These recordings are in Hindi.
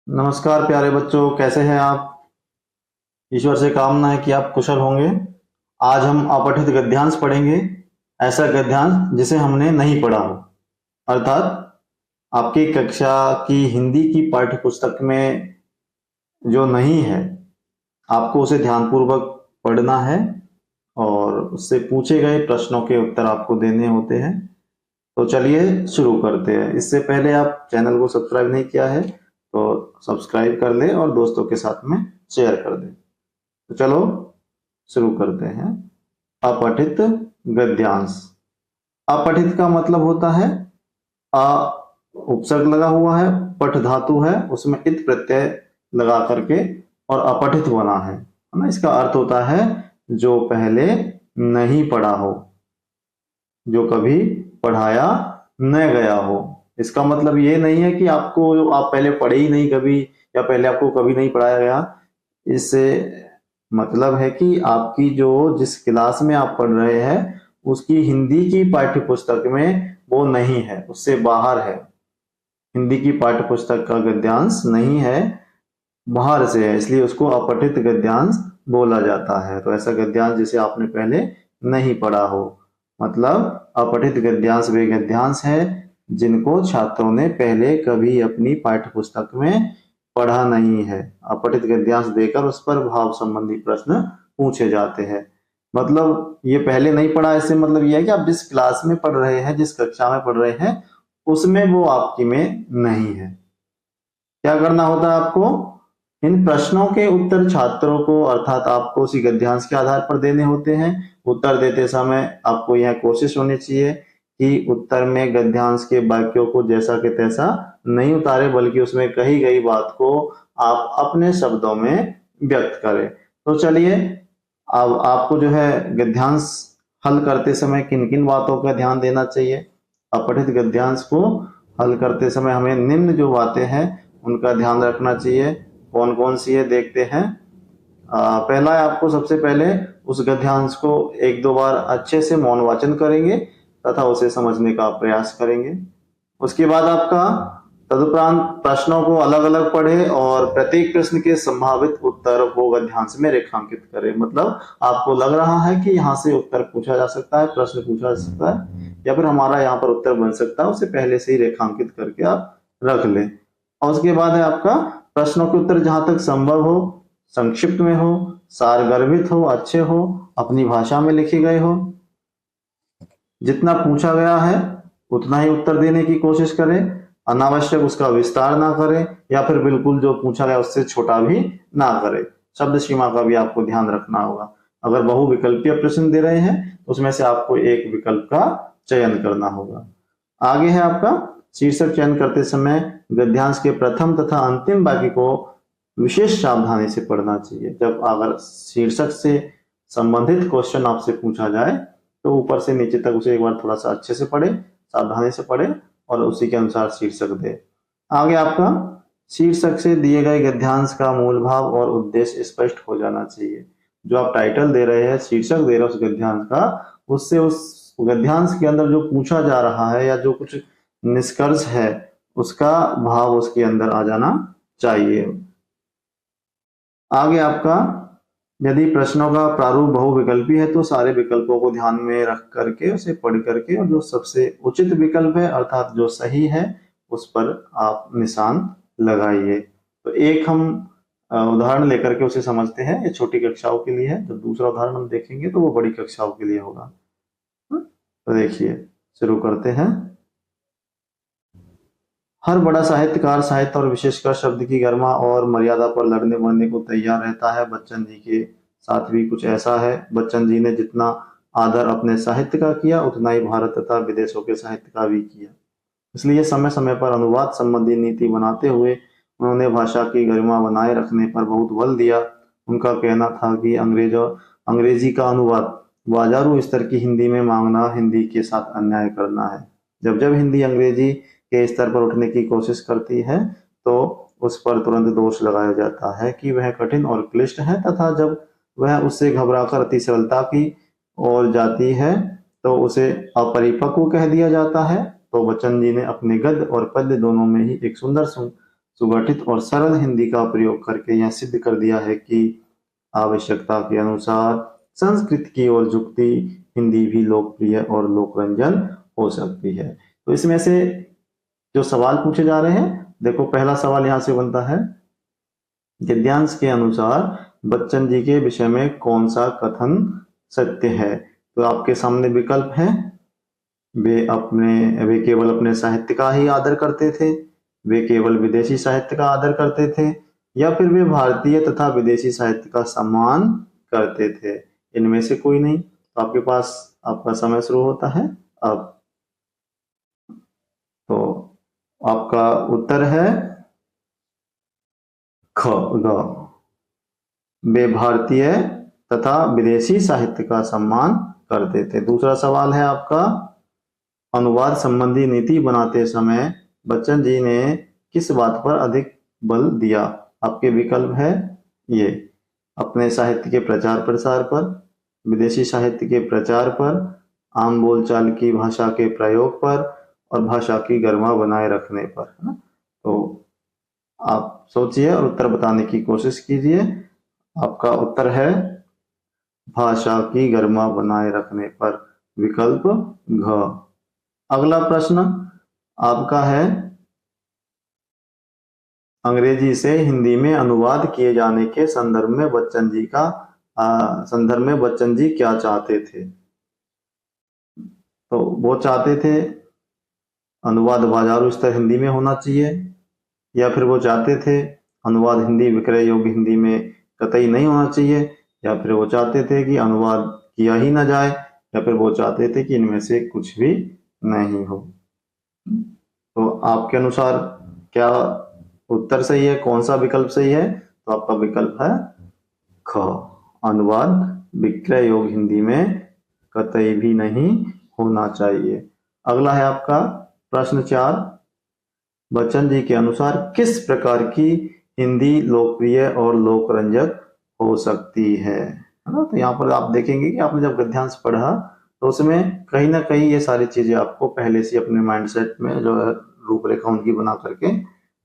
नमस्कार प्यारे बच्चों, कैसे हैं आप। ईश्वर से कामना है कि आप कुशल होंगे। आज हम अपठित गद्यांश पढ़ेंगे। ऐसा गद्यांश जिसे हमने नहीं पढ़ा हो, अर्थात आपकी कक्षा की हिंदी की पाठ्य पुस्तक में जो नहीं है, आपको उसे ध्यानपूर्वक पढ़ना है और उससे पूछे गए प्रश्नों के उत्तर आपको देने होते हैं। तो चलिए शुरू करते हैं। इससे पहले आप चैनल को सब्सक्राइब नहीं किया है तो सब्सक्राइब कर लें और दोस्तों के साथ में शेयर कर दें। तो चलो शुरू करते हैं। अपठित गद्यांश। अपठित का मतलब होता है अ उपसर्ग लगा हुआ है, पठ धातु है, उसमें इत प्रत्यय लगा करके और अपठित बना है ना। इसका अर्थ होता है जो पहले नहीं पढ़ा हो, जो कभी पढ़ाया न गया हो। इसका मतलब ये नहीं है कि आपको आप पहले पढ़े ही नहीं कभी, या पहले आपको कभी नहीं पढ़ाया गया। इससे मतलब है कि आपकी जो जिस क्लास में आप पढ़ रहे हैं उसकी हिंदी की पाठ्य पुस्तक में वो नहीं है, उससे बाहर है। हिंदी की पाठ्य पुस्तक का गद्यांश नहीं है, बाहर से है, इसलिए उसको अपठित गद्यांश बोला जाता है। तो ऐसा गद्यांश जिसे आपने पहले नहीं पढ़ा हो, मतलब अपठित गद्यांश वे गद्यांश है जिनको छात्रों ने पहले कभी अपनी पाठ्य पुस्तक में पढ़ा नहीं है। अपठित गद्यांश देकर उस पर भाव संबंधी प्रश्न पूछे जाते हैं। मतलब ये पहले नहीं पढ़ा, इससे मतलब ये है कि आप जिस क्लास में पढ़ रहे हैं, जिस कक्षा में पढ़ रहे हैं, उसमें वो आपकी में नहीं है। क्या करना होता है आपको, इन प्रश्नों के उत्तर छात्रों को अर्थात आपको उसी गद्यांश के आधार पर देने होते हैं। उत्तर देते समय आपको यह कोशिश होनी चाहिए कि उत्तर में गद्यांश के वाक्यों को जैसा कि तैसा नहीं उतारे, बल्कि उसमें कही गई बात को आप अपने शब्दों में व्यक्त करें। तो चलिए, अब आपको जो है गद्यांश हल करते समय किन किन बातों का ध्यान देना चाहिए। अपठित गद्यांश को हल करते समय हमें निम्न जो बातें हैं उनका ध्यान रखना चाहिए। कौन कौन सी है देखते हैं। पहला है, आपको सबसे पहले उस गद्यांश को एक दो बार अच्छे से मौन वाचन करेंगे तथा उसे समझने का प्रयास करेंगे। उसके बाद आपका तदुपरांत प्रश्नों को अलग अलग पढ़े और प्रत्येक प्रश्न के संभावित उत्तर वो गद्यांश में रेखांकित करें। मतलब आपको लग रहा है कि यहाँ से उत्तर पूछा जा सकता है, प्रश्न पूछा जा सकता है, या फिर हमारा यहाँ पर उत्तर बन सकता है, उसे पहले से ही रेखांकित करके आप रख लें। और उसके बाद है आपका प्रश्नों के उत्तर जहां तक संभव हो संक्षिप्त में हो, सारगर्भित हो, अच्छे हो, अपनी भाषा में लिखे गए हो। जितना पूछा गया है उतना ही उत्तर देने की कोशिश करें, अनावश्यक उसका विस्तार ना करें, या फिर बिल्कुल जो पूछा गया उससे छोटा भी ना करें। शब्द सीमा का भी आपको ध्यान रखना होगा। अगर बहुविकल्पीय प्रश्न दे रहे हैं तो उसमें से आपको एक विकल्प का चयन करना होगा। आगे है आपका शीर्षक चयन करते समय गद्यांश के प्रथम तथा अंतिम वाक्य को विशेष सावधानी से पढ़ना चाहिए। जब अगर शीर्षक से संबंधित क्वेश्चन आपसे पूछा जाए तो ऊपर से नीचे तक उसे एक बार थोड़ा सा अच्छे से पढ़े, सावधानी से पढ़े और उसी के अनुसार शीर्षक दे। आगे आपका शीर्षक से दिए गए गद्यांश का मूल भाव और उद्देश्य स्पष्ट हो जाना चाहिए। जो आप टाइटल दे रहे हैं, शीर्षक दे रहे हैं उस गद्यांश का, उससे उस गद्यांश के अंदर जो पूछा जा रहा है या जो कुछ निष्कर्ष है उसका भाव उसके अंदर आ जाना चाहिए। आगे आपका यदि प्रश्नों का प्रारूप बहुविकल्पी है तो सारे विकल्पों को ध्यान में रख करके उसे पढ़ करके और जो सबसे उचित विकल्प है अर्थात जो सही है उस पर आप निशान लगाइए। तो एक हम उदाहरण लेकर के उसे समझते हैं। ये छोटी कक्षाओं के लिए है, जब दूसरा उदाहरण हम देखेंगे तो वो बड़ी कक्षाओं के लिए होगा। तो देखिए, शुरू करते हैं। हर बड़ा साहित्यकार साहित्य और विशेषकर शब्द की गरिमा और मर्यादा पर लड़ने मरने को तैयार रहता है। बच्चन जी के साथ भी कुछ ऐसा है। बच्चन जी ने जितना आदर अपने साहित्य का किया उतना ही भारत तथा विदेशों के साहित्य का भी किया। इसलिए समय समय पर अनुवाद संबंधी नीति बनाते हुए उन्होंने भाषा की गरिमा बनाए रखने पर बहुत बल दिया। उनका कहना था कि अंग्रेजी का अनुवाद बाजारू स्तर की हिंदी में मांगना हिंदी के साथ अन्याय करना है। जब जब हिंदी अंग्रेजी के स्तर पर उठने की कोशिश करती है तो उस पर तुरंत दोष लगाया जाता है कि वह कठिन और क्लिष्ट है, तथा जब वह उससे घबराकर अति सरलता की ओर जाती है तो उसे अपरिपक्व कह दिया जाता है। तो बच्चन जी ने अपने गद्य और पद्य दोनों में ही एक सुंदर सुगठित और सरल हिंदी का प्रयोग करके यह सिद्ध कर दिया है कि आवश्यकता के अनुसार संस्कृत की ओर झुकती हिंदी भी लोकप्रिय और लोकरंजन हो सकती है। तो इसमें से जो सवाल पूछे जा रहे हैं, देखो पहला सवाल यहां से बनता है, गद्यांश के अनुसार बच्चन जी के विषय में कौन सा कथन सत्य है? तो आपके सामने विकल्प है, वे केवल अपने साहित्य का ही आदर करते थे, वे केवल विदेशी साहित्य का आदर करते थे, या फिर वे भारतीय तथा विदेशी साहित्य का सम्मान करते थे। इनमें से कोई नहीं। तो आपके पास आपका समय शुरू होता है अब। तो आपका उत्तर है ख, ग। वे भारतीय तथा विदेशी साहित्य का सम्मान करते थे। दूसरा सवाल है आपका, अनुवाद संबंधी नीति बनाते समय बच्चन जी ने किस बात पर अधिक बल दिया? आपके विकल्प है ये, अपने साहित्य के प्रचार प्रसार पर, विदेशी साहित्य के प्रचार पर, आम बोलचाल की भाषा के प्रयोग पर और भाषा की गरिमा बनाए रखने पर, है ना? तो आप सोचिए और उत्तर बताने की कोशिश कीजिए। आपका उत्तर है भाषा की गरिमा बनाए रखने पर, विकल्प घ। अगला प्रश्न आपका है, अंग्रेजी से हिंदी में अनुवाद किए जाने के संदर्भ में बच्चन जी क्या चाहते थे? तो वो चाहते थे अनुवाद बाजारू स्तर हिंदी में होना चाहिए, या फिर वो चाहते थे अनुवाद हिंदी विक्रय योग्य हिंदी में कतई नहीं होना चाहिए, या फिर वो चाहते थे कि अनुवाद किया ही ना जाए, या फिर वो चाहते थे कि इनमें से कुछ भी नहीं हो। तो आपके अनुसार क्या उत्तर सही है? कौन सा विकल्प सही है? तो आपका विकल्प है ख, अनुवाद विक्रय योग्य हिंदी में कतई भी नहीं होना चाहिए। अगला है आपका प्रश्न 4, बच्चन जी के अनुसार किस प्रकार की हिंदी लोकप्रिय और लोकरंजक हो सकती है ना? तो यहाँ पर आप देखेंगे कि आपने जब गद्यांश पढ़ा तो उसमें कहीं ना कहीं ये सारी चीजें आपको पहले से अपने माइंडसेट में जो है रूपरेखा उनकी बना करके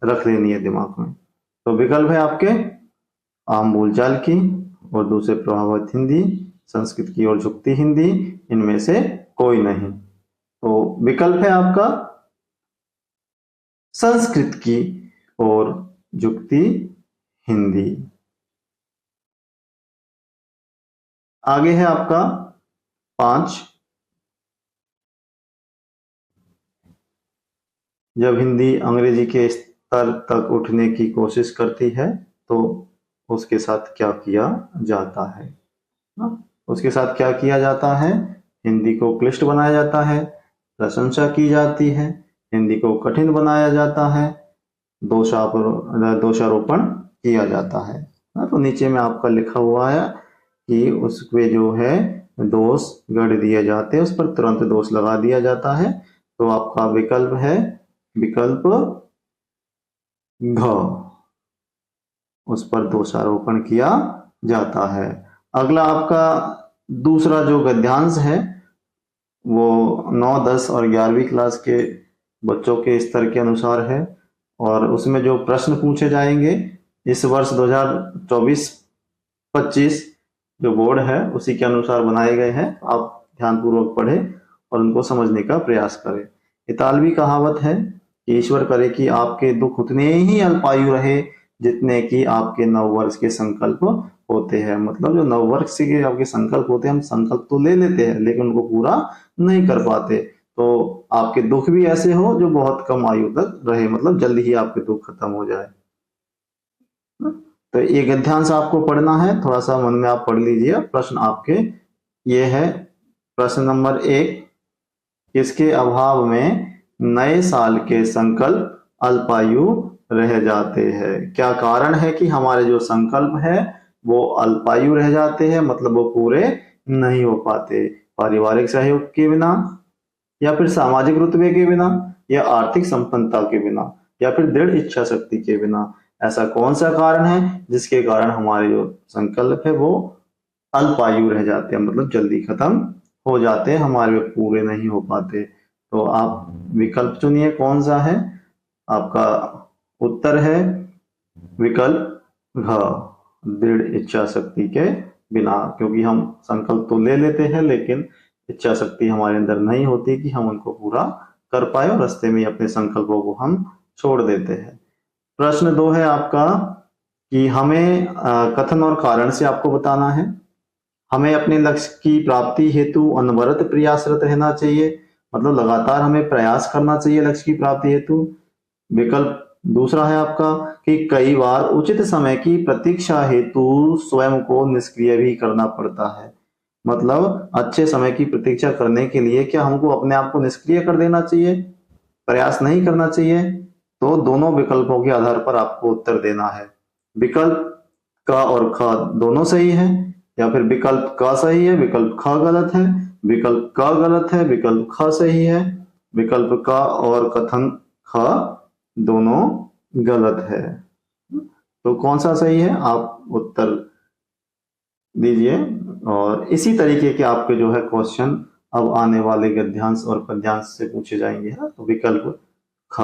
रख लेनी है दिमाग में। तो विकल्प है आपके, आम बोलचाल की और दूसरे प्रभावित हिंदी, संस्कृत की ओर झुकती हिंदी, इनमें से कोई नहीं। तो विकल्प है आपका संस्कृत की ओर झुकती हिंदी। आगे है आपका 5, जब हिंदी अंग्रेजी के स्तर तक उठने की कोशिश करती है तो उसके साथ क्या किया जाता है? उसके साथ क्या किया जाता है? हिंदी को क्लिष्ट बनाया जाता है, प्रशंसा की जाती है, हिंदी को कठिन बनाया जाता है, दोषारोपण किया जाता है। तो नीचे में आपका लिखा हुआ है कि उस पे जो है दोष गढ़ दिए जाते हैं, उस पर तुरंत दोष लगा दिया जाता है। तो आपका विकल्प है विकल्प घ, उस पर दोषारोपण किया जाता है। अगला आपका दूसरा जो गद्यांश है वो 9, 10 और 11वीं क्लास के बच्चों के स्तर के अनुसार है, और उसमें जो प्रश्न पूछे जाएंगे इस वर्ष 2024-25 जो बोर्ड है उसी के अनुसार बनाए गए हैं। आप ध्यानपूर्वक पढ़ें और उनको समझने का प्रयास करें। इतालवी कहावत है कि ईश्वर करे कि आपके दुख उतने ही अल्पायु रहे जितने कि आपके नववर्ष के संकल्प होते हैं। मतलब जो नववर्ष के आपके संकल्प होते हैं, हम संकल्प तो ले लेते हैं लेकिन उनको पूरा नहीं कर पाते। तो आपके दुख भी ऐसे हो जो बहुत कम आयु तक रहे, मतलब जल्दी ही आपके दुख खत्म हो जाए। तो ये गद्यांश आपको पढ़ना है, थोड़ा सा मन में आप पढ़ लीजिए। प्रश्न आपके ये है, प्रश्न नंबर 1, इसके अभाव में नए साल के संकल्प अल्पायु रह जाते हैं। क्या कारण है कि हमारे जो संकल्प है वो अल्पायु रह जाते हैं, मतलब वो पूरे नहीं हो पाते? पारिवारिक सहयोग के बिना, या फिर सामाजिक रुतबे के बिना, या आर्थिक संपन्नता के बिना, या फिर दृढ़ इच्छा शक्ति के बिना। ऐसा कौन सा कारण है जिसके कारण हमारे जो संकल्प है वो अल्पायु रह जाते हैं, मतलब जल्दी खत्म हो जाते हैं, हमारे पूरे नहीं हो पाते? तो आप विकल्प चुनिए कौन सा है। आपका उत्तर है विकल्प घ, दृढ़ इच्छा शक्ति के बिना, क्योंकि हम संकल्प तो ले लेते हैं लेकिन इच्छा शक्ति हमारे अंदर नहीं होती कि हम उनको पूरा कर पाए और रास्ते में अपने संकल्पों को हम छोड़ देते हैं। प्रश्न 2 है आपका कि हमें कथन और कारण से आपको बताना है। हमें अपने लक्ष्य की प्राप्ति हेतु अनवरत प्रयासरत रहना चाहिए, मतलब लगातार हमें प्रयास करना चाहिए लक्ष्य की प्राप्ति हेतु। विकल्प दूसरा है आपका कि कई बार उचित समय की प्रतीक्षा हेतु स्वयं को निष्क्रिय भी करना पड़ता है, मतलब अच्छे समय की प्रतीक्षा करने के लिए क्या हमको अपने आप को निष्क्रिय कर देना चाहिए, प्रयास नहीं करना चाहिए? तो दोनों विकल्पों के आधार पर आपको उत्तर देना है। विकल्प क और ख दोनों सही है, या फिर विकल्प क सही है विकल्प ख गलत है, विकल्प क गलत है विकल्प ख सही है, विकल्प क और कथन ख दोनों गलत है। तो कौन सा सही है आप उत्तर दीजिए। और इसी तरीके के आपके जो है क्वेश्चन अब आने वाले गद्यांश और पद्यांश से पूछे जाएंगे। तो विकल्प ख,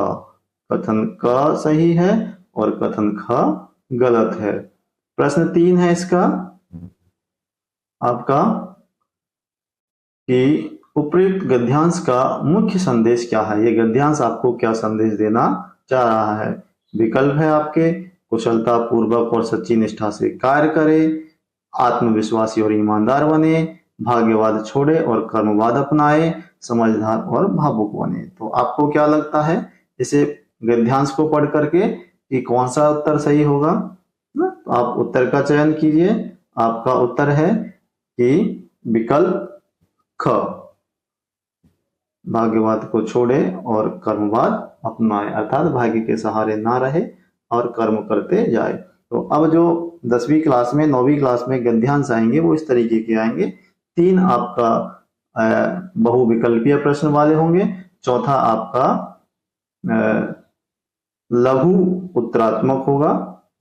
कथन क सही है और कथन ख गलत है। प्रश्न 3 है इसका आपका कि उपयुक्त गद्यांश का मुख्य संदेश क्या है, ये गद्यांश आपको क्या संदेश देना चाह रहा है। विकल्प है आपके कुशलता पूर्वक और सच्ची निष्ठा से कार्य करे, आत्मविश्वासी और ईमानदार बने, भाग्यवाद छोड़े और कर्मवाद अपनाए, समझदार और भावुक बने। तो आपको क्या लगता है इसे गद्यांश को पढ़ करके कि कौन सा उत्तर सही होगा? तो आप उत्तर का चयन कीजिए। आपका उत्तर है कि विकल्प ख, भाग्यवाद को छोड़े और कर्मवाद अपनाए, अर्थात भाग्य के सहारे ना रहे और कर्म करते जाए। तो अब जो 10वीं क्लास में 9वीं क्लास में गद्यांश आएंगे वो इस तरीके के आएंगे। 3 आपका बहुविकल्पीय प्रश्न वाले होंगे, चौथा आपका लघु उत्तरात्मक होगा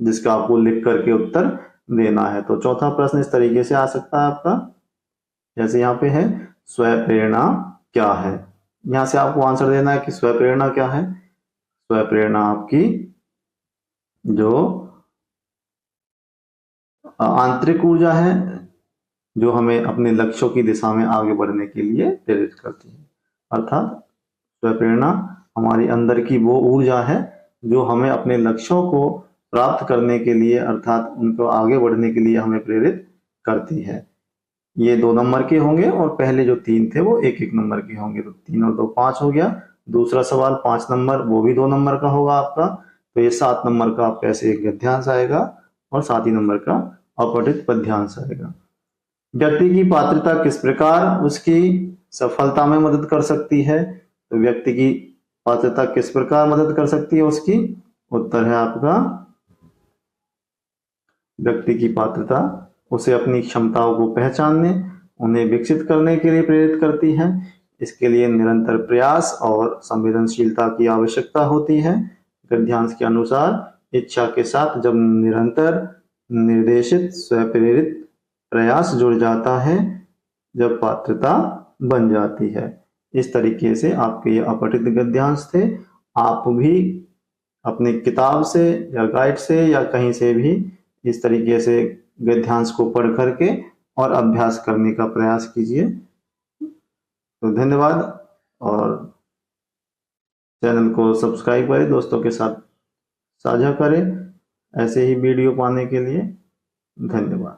जिसका आपको लिख करके उत्तर देना है। तो चौथा प्रश्न इस तरीके से आ सकता है आपका, जैसे यहाँ पे है स्वयं प्रेरणा क्या है। यहां से आपको आंसर देना है कि स्वयं प्रेरणा क्या है। स्वयं प्रेरणा आपकी जो आंतरिक ऊर्जा है जो हमें अपने लक्ष्यों की दिशा में आगे बढ़ने के लिए प्रेरित करती है, अर्थात स्वयं प्रेरणा हमारी अंदर की वो ऊर्जा है जो हमें अपने लक्ष्यों को प्राप्त करने के लिए अर्थात उनको आगे बढ़ने के लिए हमें प्रेरित करती है। ये 2 नंबर के होंगे और पहले जो 3 थे वो 1-1 नंबर के होंगे। तो 3 और 2 5 हो गया। दूसरा सवाल 5 नंबर वो भी 2 नंबर का होगा आपका। तो ये 7 नंबर का आपका ऐसे एक गद्यांश आएगा और 7 ही नंबर का अपठित पद्यांश आएगा। व्यक्ति की पात्रता किस प्रकार उसकी सफलता में मदद कर सकती है? तो व्यक्ति की पात्रता किस प्रकार मदद कर सकती है उसकी? उत्तर है आपका व्यक्ति की पात्रता उसे अपनी क्षमताओं को पहचानने, उन्हें विकसित करने के लिए प्रेरित करती है। इसके लिए निरंतर प्रयास और संवेदनशीलता की आवश्यकता होती है। गद्यांश के अनुसार इच्छा के साथ जब निरंतर निर्देशित स्वप्रेरित प्रयास जुड़ जाता है, जब पात्रता बन जाती है। इस तरीके से आपके ये अपठित गद्यांश थे। आप भी अपनी किताब से या गाइड से या कहीं से भी इस तरीके से गद्यांश को पढ़ करके और अभ्यास करने का प्रयास कीजिए। तो धन्यवाद और चैनल को सब्सक्राइब करें, दोस्तों के साथ साझा करें ऐसे ही वीडियो पाने के लिए। धन्यवाद।